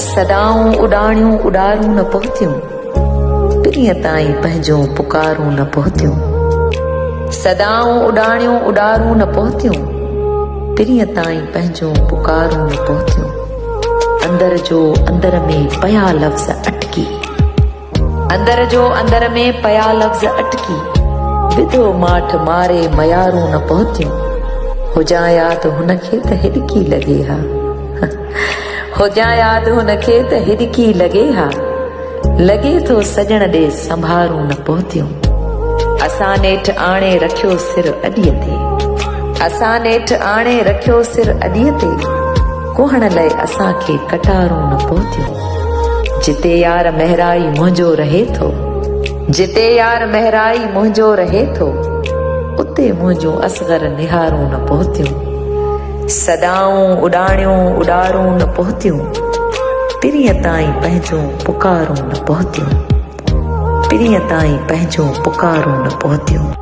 सदाऊं उॾाणियूं उॾारूं न पहुतियूं, पिरीअ ताईं पंहिंजो पुकारूं न पहुतियूं। सदाऊं उॾाणियूं उॾारूं न पहुतियूं, पिरीअ ताईं पंहिंजो पुकारूं न पहुतियूं। अंदर जो अंदर में पया लफ़्ज़ अटकी, अंदर जो अंदर में पया लफ़्ज़ अटकी, विधो माठ मारे मयारूं न पहुतियूं। हुजां यादि हुनखे त हिॾकी लॻे हा, हुजां यादि हुनखे त हिॾकी लॻे हा, लॻे थो सॼण ॾे संभारूं न पहुतियूं। असां नेठि आणे रखियो सिर अॾीअ ते, असां नेठि आणे रखियो सिर अॾीअ ते, कोहण लाइ असांखे कटारूं न पहुतियूं। जिते यार महराई मुंहिंजो रहे थो, जिते यार महराई मुंहिंजो रहे थो, उते मुंहिंजूं असगर निहारूं न पहुतियूं। सदाऊं उॾाणियूं उॾारूं न पहुतियूं, पिरीअ ताईं पंहिंजो पुकारूं न पहुतियूं, पिरीअ ताईं पंहिंजो पुकारूं न पहुतियूं।